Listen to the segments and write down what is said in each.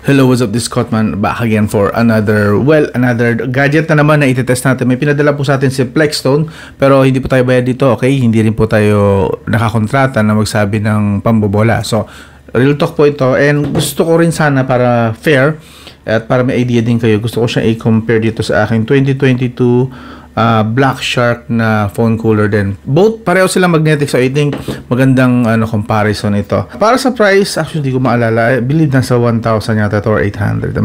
Hello, what's up? This is Cotman back again for another gadget na naman na itetest natin. May pinadala po sa atin si Plexstone pero hindi po tayo bayad dito, okay? Hindi rin po tayo nakakontrata na magsabi ng pambobola. So, real talk po ito and gusto ko rin sana para fair at para may idea din kayo. Gusto ko siya i-compare dito sa aking 2022 Black Shark na phone cooler din. Both pareho sila magnetic, so I think magandang comparison ito. Para sa price, actually hindi ko maalala. I believe nasa 1,000 yata or 800.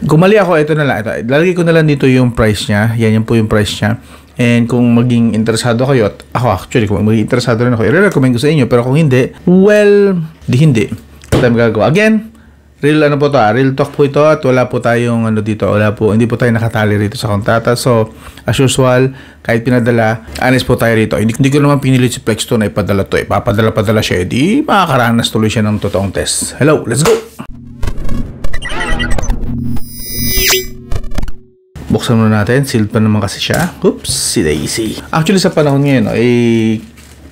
Gumali ako, ito na lang. Ito. Lalagay ko na lang dito yung price niya. Yan po yung price niya. And kung maging interesado kayo, at ako actually kung maging interesado rin ako, i-recommend ko sa inyo. Pero kung hindi, well, hindi. Ito tayo magagawa. Again, real real talk po ito at wala po tayong dito, hindi po tayo nakatali rito sa kontrata. So, as usual, kahit pinadala, honest po tayo rito. Hindi ko naman pinilit si Plexstone na ipadala to. Papadala siya, di makakaranas tuloy siya ng totoong test. Hello, let's go! Buksan muna natin, sealed pa naman kasi siya. Oops, si Daisy. Actually sa panahon ngayon,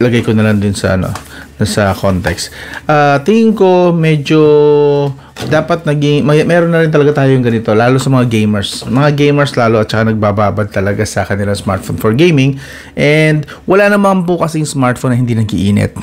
lagay ko na lang din sa sa context. Tingin ko medyo dapat meron na rin talaga tayong ganito, lalo sa mga gamers. Mga gamers lalo at saka nagbababad talaga sa kanilang smartphone for gaming. And wala naman po kasing smartphone na hindi nag-iinit.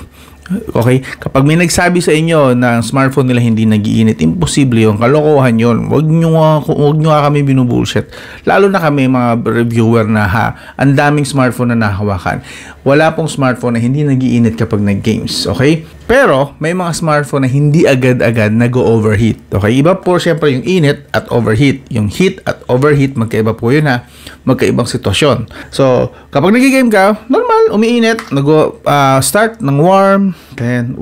Okay? Kapag may nagsabi sa inyo na ang smartphone nila hindi nag-iinit, imposible yun. Kalokohan yun. Huwag nyo kami binubullshit. Lalo na kami mga reviewer na ang daming smartphone na nahawakan. Wala pong smartphone na hindi nag-iinit kapag nag-games. Okay? Pero may mga smartphone na hindi agad-agad nag-overheat. Okay? Iba po siyempre yung init at overheat. Yung heat at overheat, magkaiba po yun magkaibang sitwasyon. So, kapag nag-game ka, normal, umiinit, start ng warm, then,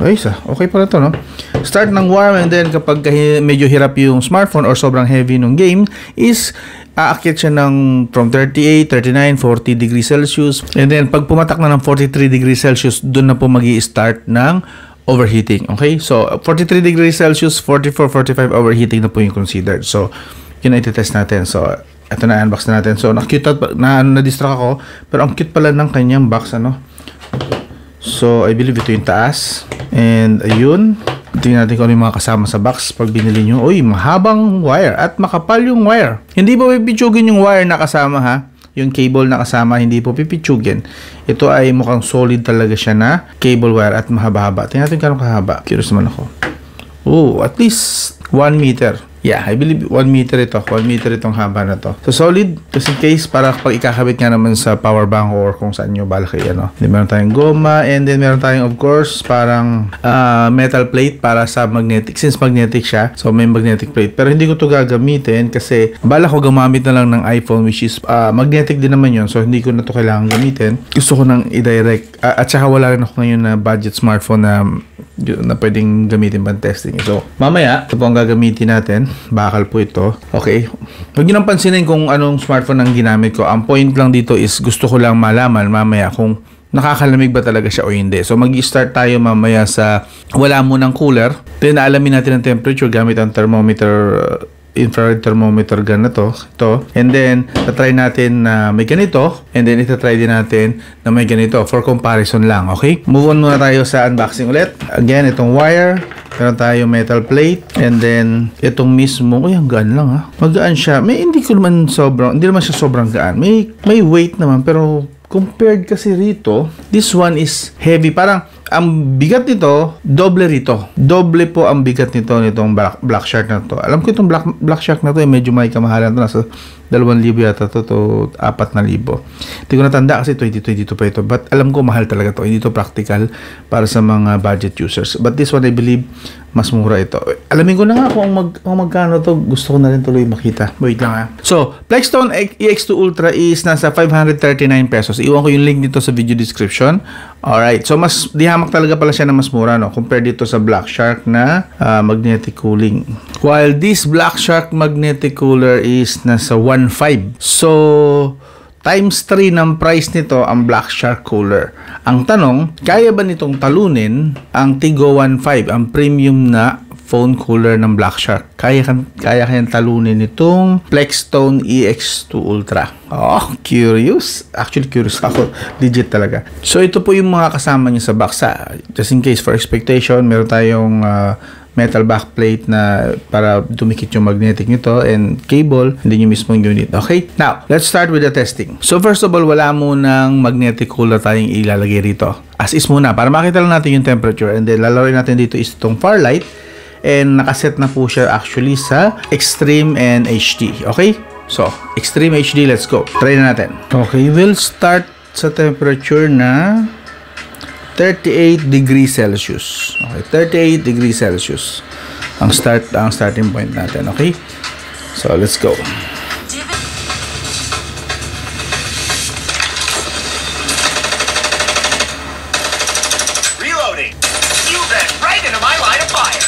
okay pala to, no? Start ng warm, and then kapag medyo hirap yung smartphone or sobrang heavy nung game, is aakyat siya ng from 38, 39, 40 degrees Celsius. And then, pag pumatak na ng 43 degrees Celsius, doon na po magi-start ng overheating. Okay? So, 43 degrees Celsius, 44, 45 overheating na po yung considered. So, yun na iti-test natin. So, ito na, unbox na natin. So, na-distract ako. Pero ang cute pala ng kanyang box, So, I believe ito yung taas. And, ayun. Tingnan natin kung ano yung mga kasama sa box pag binili nyo. Mahabang wire at makapal yung wire. Hindi po pipitsugin yung wire na kasama, yung cable na kasama, hindi po pipitsugin. Ito ay mukhang solid talaga siya na cable wire at mahaba-haba. Tingnan natin kung kahaba. Curious naman ako. At least 1 meter. Yeah, I believe 1 meter ito. 1 meter itong haba na to. So, solid. Just in case, para pag ikakabit nga naman sa power bank or kung saan nyo balaki, Then, meron tayong goma. And then, meron tayong, of course, parang metal plate para sa magnetic. Since magnetic siya, so may magnetic plate. Pero hindi ko to gagamitin kasi bala ko gumamit na lang ng iPhone, which is magnetic din naman yun. So, hindi ko na to kailangan gamitin. Gusto ko nang i-direct. At saka wala rin ako ngayon na budget smartphone na pwedeng gamitin pang testing. So, mamaya, ito po ang gagamitin natin. Bakal po ito. Okay. Huwag nyo nang pansinin kung anong smartphone ang ginamit ko. Ang point lang dito is gusto ko lang malaman mamaya kung nakakalamig ba talaga siya o hindi. So, mag-start tayo mamaya sa wala munang cooler. Then, alamin natin ang temperature gamit ang thermometer, infrared thermometer gun na to. Ito. And then, tatry natin na may ganito. And then, itatry din natin na may ganito for comparison lang. Okay? Move on muna tayo sa unboxing ulit. Again, itong wire. Meron tayo metal plate. And then, itong mismo. Ang gaan lang Magaan siya. Hindi naman siya sobrang gaan. May weight naman. Pero, compared kasi rito, this one is heavy. Parang, ang bigat nito, doble rito. Doble po ang bigat nitong Black Shark na to. Alam ko itong Black Shark na to, medyo may kamahalan to. Nasa 2,000 yata to 4,000. Hindi ko natanda kasi 2022 pa ito. But alam ko mahal talaga to. Hindi to practical para sa mga budget users. But this one, I believe, mas mura ito. Alamin ko na nga kung magkano to. Gusto ko na rin tuloy makita. Wait lang So, Plexstone EX2 Ultra is nasa 539 pesos. Iwan ko yung link dito sa video description. Alright. So, di hamak talaga pala siya na mas mura, compared dito sa Black Shark na magnetic cooling. While this Black Shark magnetic cooler is nasa 1.5. So, times 3 ng price nito ang Black Shark cooler. Ang tanong, kaya ba nitong talunin ang Tigo 1.5, ang premium na phone cooler ng Black Shark. Kaya kayang talunin itong Plexstone EX2 Ultra. Oh, curious. Actually, curious ako. Legit talaga. So, ito po yung mga kasama niya sa box. Just in case for expectation, meron tayong metal backplate na para dumikit yung magnetic nito and cable, hindi yung mismong unit. Okay? Now, let's start with the testing. So, first of all, wala munang magnetic cooler tayong ilalagay rito. As is muna, para makita lang natin yung temperature, and then lalaroin natin dito is itong Farlight, and nakaset na po siya actually sa Extreme and HD. Okay? So, Extreme HD, let's go. Try na natin. Okay, we'll start sa temperature na 38 degrees Celsius. Okay, 38 degrees Celsius. Ang starting point natin, okay? So, let's go. Reloading. You ran right into my line of fire.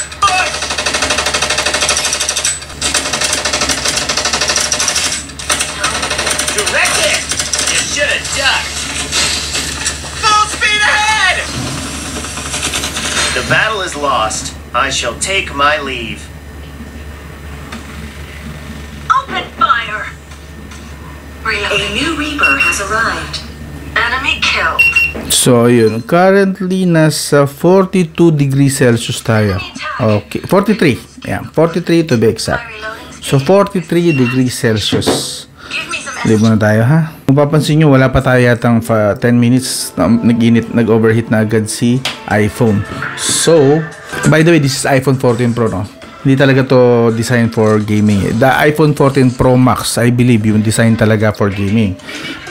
Direct hit. You should have ducked. Full speed ahead. The battle is lost. I shall take my leave. Open fire! A new Reaper has arrived. Enemy killed. So, yun. Currently, nasa 42 degrees Celsius tayo. Okay. 43. Yeah, 43 to be exact. So, 43 degrees Celsius. Leave muna tayo, ha? Kung papansin nyo, wala pa tayo yatang 10 minutes nag-overheat na agad si iPhone. So, by the way, this is iPhone 14 Pro, no? Hindi talaga to design for gaming. The iPhone 14 Pro Max, I believe, yung design talaga for gaming.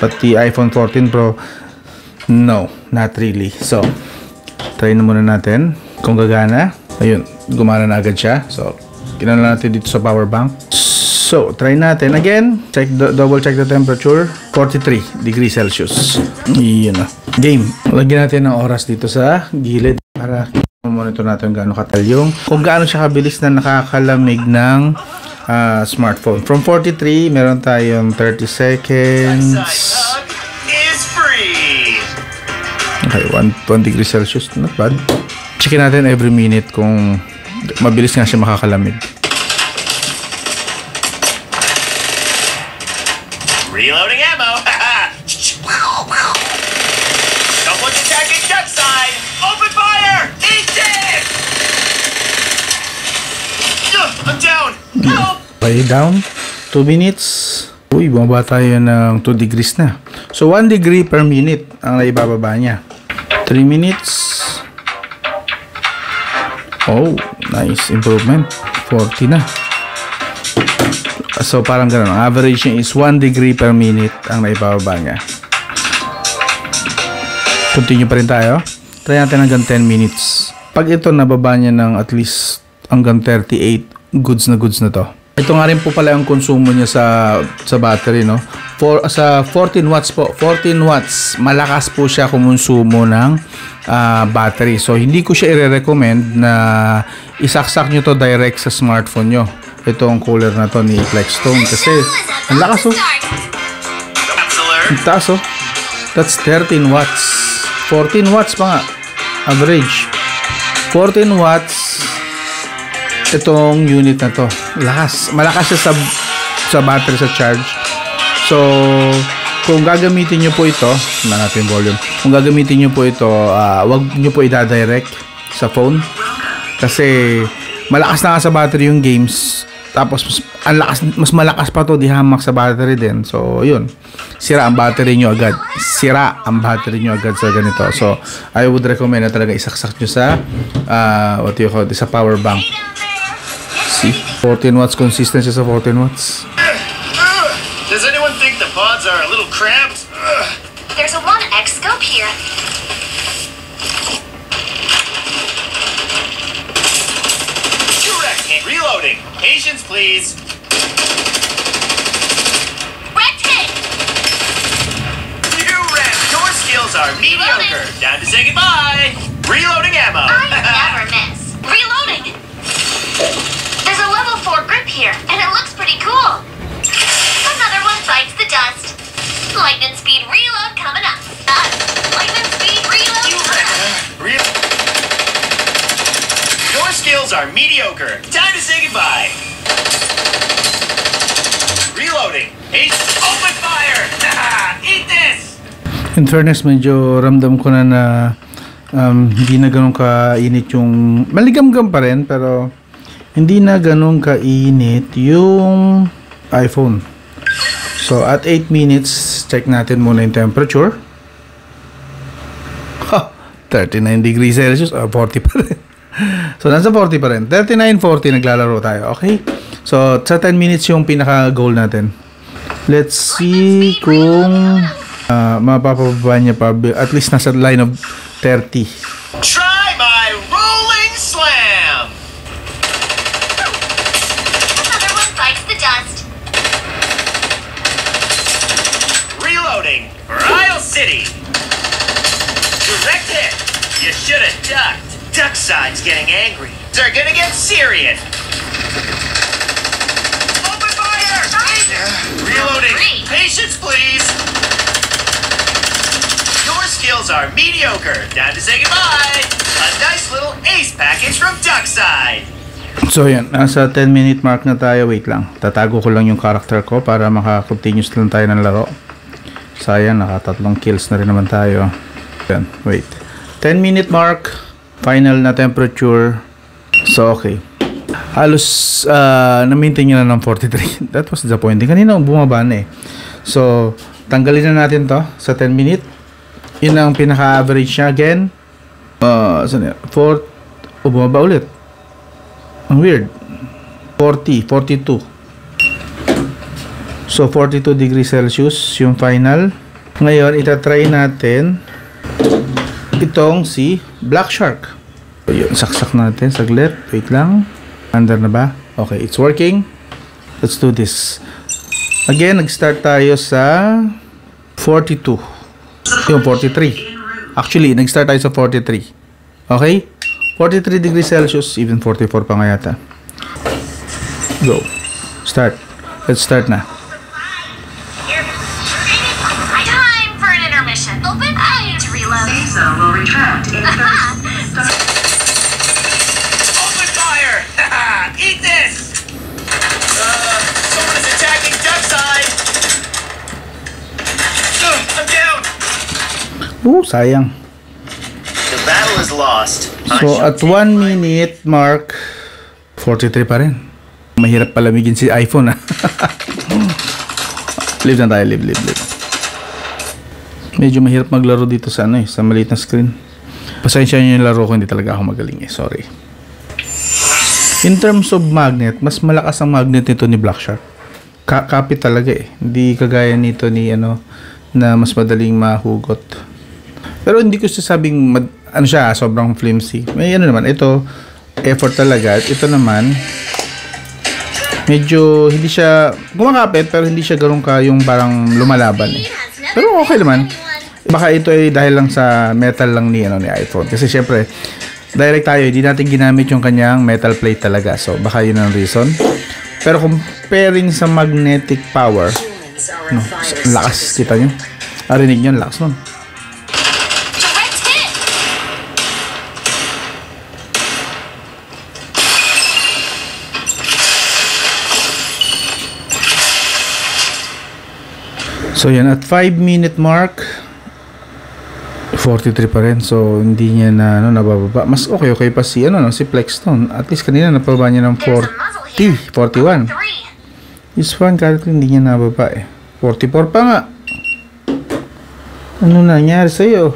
But the iPhone 14 Pro, no, not really. So, try na muna natin kung gagana. Ayun, gumana na agad siya. So, kinala natin dito sa power bank. So, try natin again. Double check the temperature. 43 degrees Celsius. Yun na. Game. Lagyan natin ng oras dito sa gilid para monitor natin gaano katal yung kung gaano siya kabilis na nakakalamig ng smartphone. From 43, meron tayong 30 seconds. Okay, 1 degrees Celsius. Not bad. Checkin natin every minute kung mabilis nga siya makakalamig. Reloading ammo. Someone's attacking duck side. Open fire. Eat it. I'm down. Help. Okay, down. 2 minutes. Uy, bumaba tayo ng 2 degrees na. So, 1 degree per minute ang naibababa niya. 3 minutes. Oh, nice improvement. 40 na. So, parang gano'n. Ang average niya is 1 degree per minute ang naibababa niya. Continue pa rin tayo. Try natin hanggang 10 minutes. Pag ito, nababa niya ng at least hanggang 38, goods na to. Ito nga rin po pala yung konsumo niya sa battery, no? Sa 14 watts po. 14 watts. Malakas po siya kumonsumo ng battery. So, hindi ko siya i-recommend na isaksak nyo to direct sa smartphone nyo. Itong cooler na to ni Plexstone kasi ang lakas, oh. Ang taas, oh. That's 13 watts. 14 watts pa nga. Average. 14 watts itong unit na to. Malakas siya sa battery, sa charge. So, kung gagamitin nyo po ito, na natin volume. Kung gagamitin nyo po ito, wag nyo po i-direct sa phone. Kasi malakas na nga sa battery yung games. Tapos mas malakas pa to di hamak sa battery din. So, yun. Sira ang battery nyo agad. Sa ganito. So, I would recommend na talaga isaksak nyo sa sa power bank. See? 14 watts consistency sa 14 watts. Does anyone think the pods are a little cramped? There's a 1x scope here. Reloading. Patience, please. Wrecked hit! You ran. Your skills are mediocre. Time to say goodbye. Reloading ammo. I never miss. Reloading! There's a level 4 grip here, and it looks pretty cool. Another one bites the dust. Lightning speed reload coming up. Lightning speed reload coming up. Your skills are mediocre. mediocre. Time to say goodbye. Reloading. Hey, open fire! Eat this! In fairness, medyo ramdam ko na hindi na ganun kainit yung... Maligamgam pa rin, pero hindi na ganun kainit yung iPhone. So, at 8 minutes, check natin muna yung temperature. 39 degrees Celsius, 40 pa rin. So, nasa 40 pa rin. 39, 40, naglalaro tayo. Okay? So, sa 10 minutes yung pinaka-goal natin. Let's see kung mapapababa niya pa. At least nasa line of 30. Try my rolling slam! Another one bites the dust. Reloading for Isle City. Direct hit. You should have ducked. Duckside's getting angry. They're gonna get serious. Open fire! Reloading. Patience, please. Your skills are mediocre. Time to say goodbye. A nice little ace package from Duckside. So yan, nasa 10-minute mark na tayo. Wait lang, tatago ko lang yung character ko para maka-continuous lang tayo ng laro. Sayang, naka-3 kills na rin naman tayo. Yan, wait. 10-minute mark, final na temperature. So okay, halos na-maintain nyo na ng 43. That was disappointing. Kanina bumaba na eh. So tanggalin na natin to sa 10 minute. Yun ang pinaka-average niya again. Saan yan? 4, bumaba ulit. Ang weird. 40, 42. So 42 degrees Celsius yung final. Ngayon itatry natin itong si Black Shark. So, yun, saksak natin saglit. Wait lang. Under na ba? Okay, it's working. Let's do this. Again, nag-start tayo sa 42. Yung 43. Actually, nag-start tayo sa 43. Okay? 43 degrees Celsius, even 44 pa nga yata. Go. Start. Let's start na. Time for an intermission. Open. I need to reload. So will retract in 30. Open fire! Eat this! Someone is attacking Duckside! I'm down! Sayang. The battle is lost. So, at 1 minute mark, 43 pa rin. Mahirap palamigin si iPhone, ha? Live na tayo, live. Medyo mahirap maglaro dito sa sa maliit na screen. Pasensya nyo yung laro ko, hindi talaga ako magaling eh. Sorry. In terms of magnet, mas malakas ang magnet nito ni Black Shark. Kapit talaga eh. Hindi kagaya nito ni na mas madaling mahugot. Pero hindi ko sasabing siya, sobrang flimsy. May naman, ito effort talaga. At ito naman medyo hindi siya gumakapit, pero hindi siya ganoon ka yung parang lumalaban eh. Pero okay naman. Baka ito ay dahil lang sa metal lang ni iPhone. Kasi syempre, direct tayo, hindi natin ginamit yung kanyang metal plate talaga. So baka yun ang reason. Pero comparing sa magnetic power, lakas, kita nyo. Arinig nyo, lakas nun. So yan, at 5-minute mark 43 pa rin. So hindi niya na nabababa. Mas okay pa si si Plexton. At least kanina napababa niya ng 40, 41. This one kahit hindi niya nababa eh. 44 pa nga. Ano nangyari sa iyo?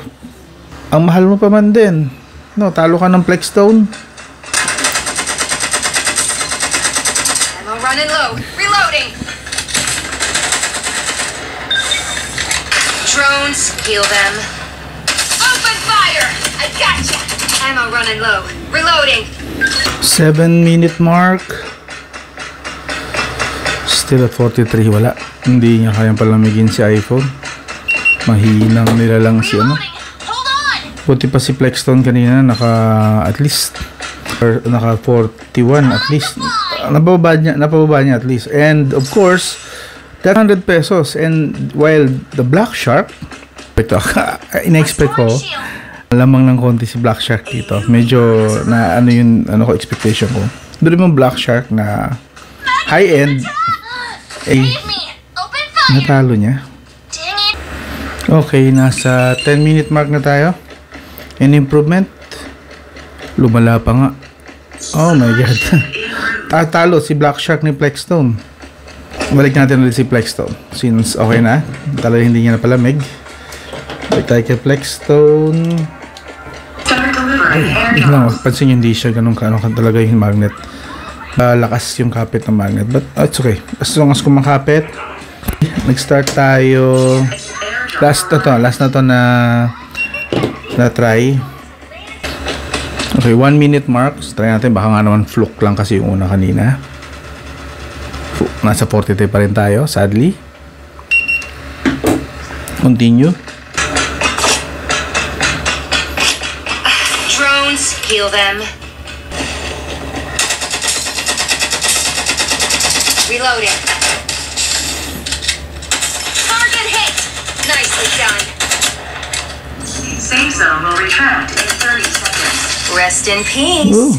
Ang mahal mo pa man din. Talo ka ng Plexstone. Ammo running low. Reloading. Drones, heal them. Open fire! I gotcha! Ammo running low. Reloading. 7-minute mark. Still at 43. Wala. Hindi niya kayang palamigin si iPhone. Mahinang nila lang si Buti pa si Plexton kanina naka 41 at least. Napababa niya at least. And of course, that 100 pesos. And while the Black Shark, ito, in-expect ko, lamang ng konti si Black Shark dito. Medyo na yung expectation ko. Doon mo Black Shark na high-end. Save me! Open fire! Natalo niya. Dang it! Okay, nasa 10-minute mark na tayo. Any improvement? Lumala pa nga. Oh my god. Tatalo si Black Shark ni Plexstone. Balik natin ulit si Plexstone. Since okay na. Talaga hindi niya napalamig. Balik tayo kay Plexstone. Pansin nyo, hindi siya ganun talaga yung magnet. Lakas yung kapit ng magnet. But it's okay. As long as kumakapit. Nag-start tayo. Last na to na try. Okay, 1 minute mark. Try natin. Baka nga naman fluke lang kasi yung una kanina. Nasa 43 pa rin tayo, sadly. Continue. Drones, heal them. Reloading. Target hit! Nicely done. Safe zone will retract in 30 seconds. Rest in peace. Ooh.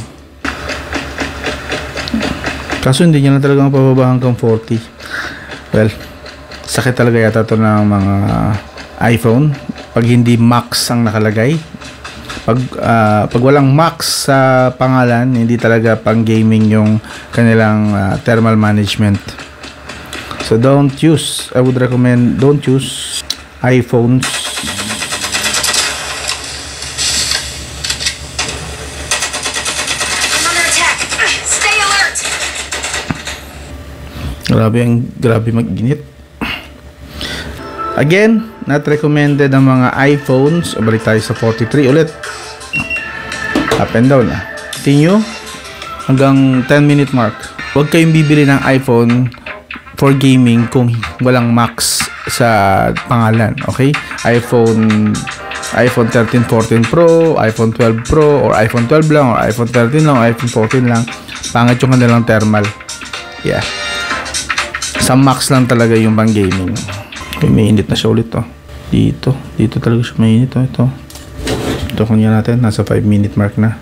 Kaso hindi niya na talaga mapababa hanggang 40. Well, sakit talaga yata ito ng mga iPhone. Pag hindi max ang nakalagay. Pag walang max sa pangalan, hindi talaga pang gaming yung kanilang thermal management. So don't use, I would recommend don't use iPhones. I'm under attack. Stay alert. Grabe mag-init. Again, not recommended ang mga iPhones. Balik tayo sa 43 ulit. Up and down na. Continue hanggang 10-minute mark. Huwag kayong bibili ng iPhone for gaming kung walang max sa pangalan. Okay? iPhone 13, 14 Pro, iPhone 12 Pro, or iPhone 12 lang, or iPhone 13 lang, or iPhone 14 lang. Pangit yung kanilang thermal. Yeah. Sa max lang talaga yung pang gaming. Okay, may init na siya ulit to. Dito talaga siya may init to. Ito kunya natin, nasa 5-minute mark na.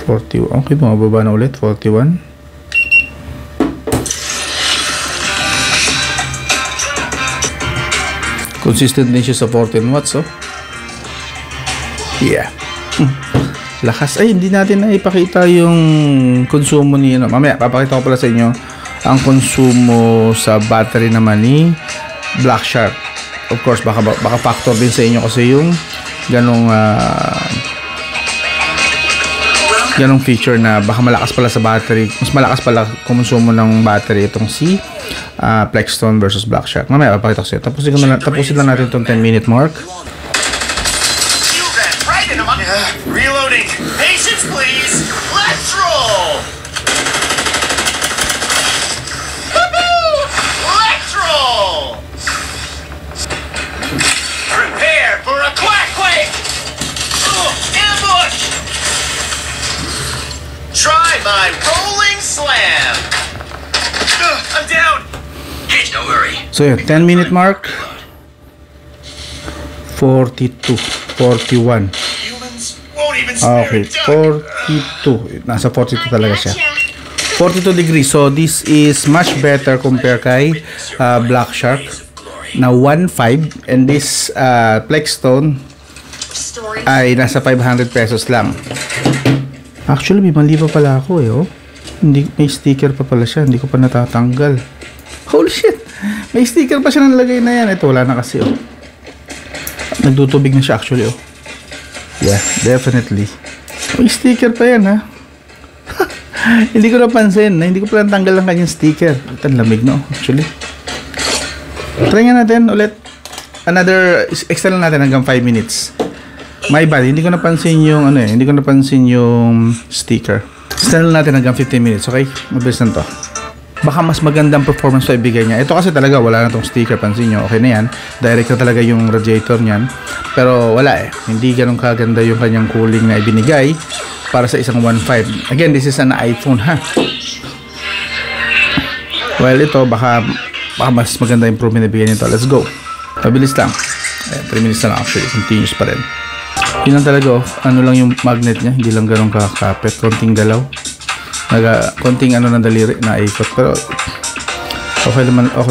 40. Okay, bumababa na ulit. 41. Consistent din siya sa 14 watts, oh. Yeah. Lakas. Ay, hindi natin na ipakita yung konsumo ni, mamaya, papakita ko pala sa inyo ang konsumo sa battery naman ni Black Shark. Of course, baka factor din sa inyo kasi yung ganong feature na baka malakas pala sa battery, mas malakas pala konsumo ng battery itong si Plexstone versus Black Shark. Mamaya papakita ko sa inyo. Tapusin lang natin itong 10-minute mark. You ran right into my... reloading. Patience, please. Let's roll. Woohoo! Let's roll. Prepare for a quack quake. Ambush. Try my rolling slam. I'm down. Hey, don't worry. So yun, 10-minute mark. 42, 41. Humans won't even spare Okay, a duck. 42. Nasa 42 talaga siya. 42 degrees. So this is much better compare kay Black Shark na 1.5, and this Plexstone ay nasa 500 pesos lang. Actually, may mali pa pala ako eh, oh. Hindi, may sticker pa pala siya. Hindi ko pa natatanggal. Holy shit! May sticker pa siya nalagay na yan. Ito, wala na kasi, oh. Nagtutubig na siya actually, oh. Yeah, definitely. May sticker pa yan, ha. Hindi ko napansin. Hindi ko pala natanggal ang kanyang sticker. Ito, lamig na, oh, actually. Try nga natin ulit. Another, extra lang natin hanggang 5 minutes. My bad, hindi ko napansin yung hindi ko napansin yung sticker. Extend natin hanggang 15 minutes, okay? Mabilis na to. Baka mas magandang performance pa ibigay niya. Ito kasi talaga wala na tong sticker, pansin nyo. Okay na yan. Direct na talaga yung radiator niyan. Pero wala eh. Hindi ganun kaganda yung kanyang cooling na ibinigay para sa isang 1.5. Again, this is an iPhone, ha? Well, ito baka mas maganda improvement na ibigay nito. Let's go. Mabilis lang. 3 minutes na lang actually. Continuous pa rin. Yun lang talaga, oh. Ano lang yung magnet niya. Hindi lang ganun kakapit. Konting galaw. konting ano ng daliri na ikot, pero okay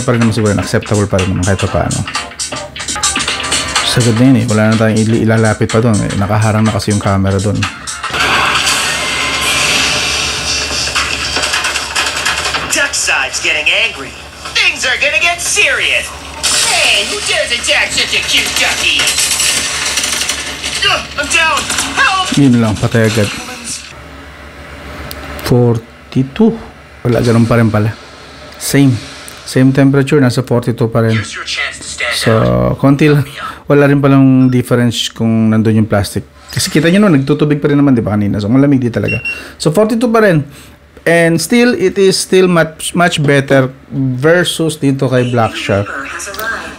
pa rin naman siguro, acceptable pa rin naman kahit pa paano. Sagad na yun eh, wala na tayong ilalapit pa doon eh. Nakaharang na kasi yung camera doon. Duckside's getting angry. Things are gonna get serious. Hey, who dares attack such a cute ducky? I'm down. Help! Yun lang, patay agad. 42. Wala, ganun pa rin pala. Same temperature, nasa 42 pa rin. Here's your chance to stand So, out. konti lang. Wala rin palang difference kung nandun yung plastic. Kasi kita nyo no, nagtutubig pa rin naman, di ba kanina? So, malamig di talaga. So, 42 pa rin. And still, it is still much better versus dito kay Black Shark.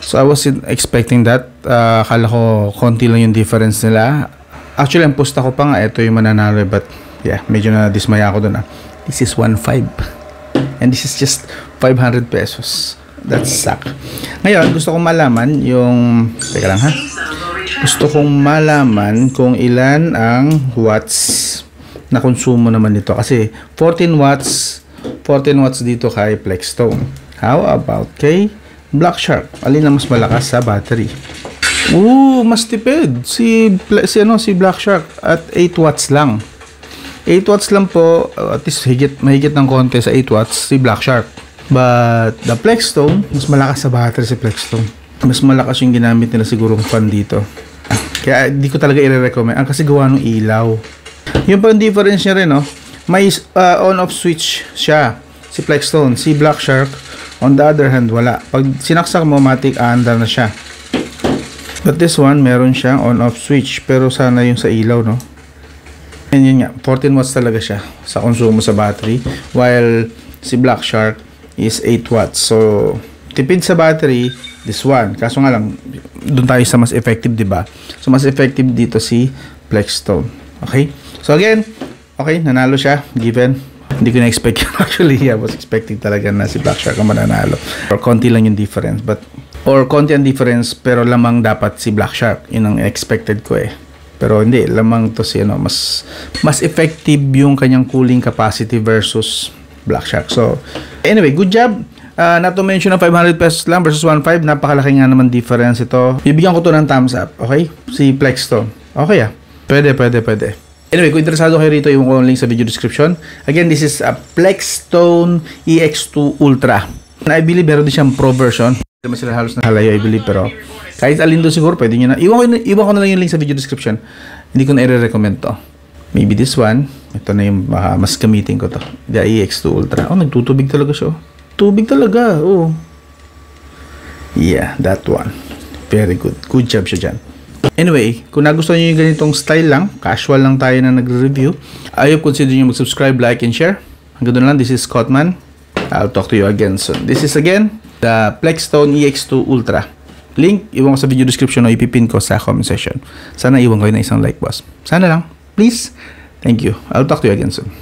So, I wasn't expecting that. Akala ko, konti lang yung difference nila. Actually, ang pusta ko pa nga, ito yung mananalo. But, yeah, medyo na dismaya ako dun. This is 1.5. And this is just 500 pesos. That's suck. Ngayon, gusto kong malaman yung... Teka lang ha. Gusto kong malaman kung ilan ang watts na konsumo naman nito. Kasi 14 watts dito kay Plexstone. How about kay Black Shark? Alin na mas malakas sa battery? Mas tipid. Si Black Shark at 8 watts lang. 8 watts lang po, at least mahigit ng konti sa 8 watts si Black Shark. But the Plexstone, mas malakas sa battery si Plexstone. Mas malakas yung ginamit nila sigurong fan dito. Kaya di ko talaga i-recommend. Ang kasi gawa ng ilaw. Yung pang difference niya rin, no? May on-off switch siya, si Plexstone. Si Black Shark, on the other hand, wala. Pag sinaksak mo, matik aandar na siya. But this one, meron siyang on-off switch. Pero sana yung sa ilaw, no? And yun nga, 14 watts talaga siya sa konsumo sa battery. While si Black Shark is 8 watts. So, tipid sa battery, this one. Kaso nga lang, doon tayo sa mas effective, diba? So, mas effective dito si Plexstone. Okay? So, again, okay, nanalo siya. Given. Hindi ko na-expect yun. Actually, I was expecting talaga na si Black Shark ang mananalo. Or konti lang yung difference. Or konti ang difference, pero lamang dapat si Black Shark. Yun ang expected ko eh. Pero hindi, lamang to si mas effective yung kanyang cooling capacity versus Black Shark. So, anyway, good job. Not to mention na 500 pesos lang versus 1.5. Napakalaki nga naman difference ito. Bibigyan ko to ng thumbs up. Okay? Si Plexstone. Okay Pwede. Anyway, kung interesado kayo rito, yung link sa video description. Again, this is a Plexstone EX2 Ultra. I believe meron din siyang pro version. Hindi naman sila halos na halayo, I believe. Pero kahit alin doon siguro, pwede nyo na. Iwan ko na lang yung link sa video description. Hindi ko na i-recommend to. Maybe this one. Ito na yung mas gamitin ko to. The EX2 Ultra. Nagtutubig talaga siya. Tubig talaga. Yeah, that one. Very good. Good job siya dyan. Anyway, kung nagustuhan nyo yung ganitong style lang, casual lang tayo na nagre-review, I hope consider nyo mag-subscribe, like, and share. Hanggang doon lang. This is Scottman. I'll talk to you again soon. This is again the Plexstone EX2 Ultra. Link, iwan ko sa video description o ipipin ko sa comment section. Sana iwan ko yun na isang like, boss. Sana lang. Please. Thank you. I'll talk to you again soon.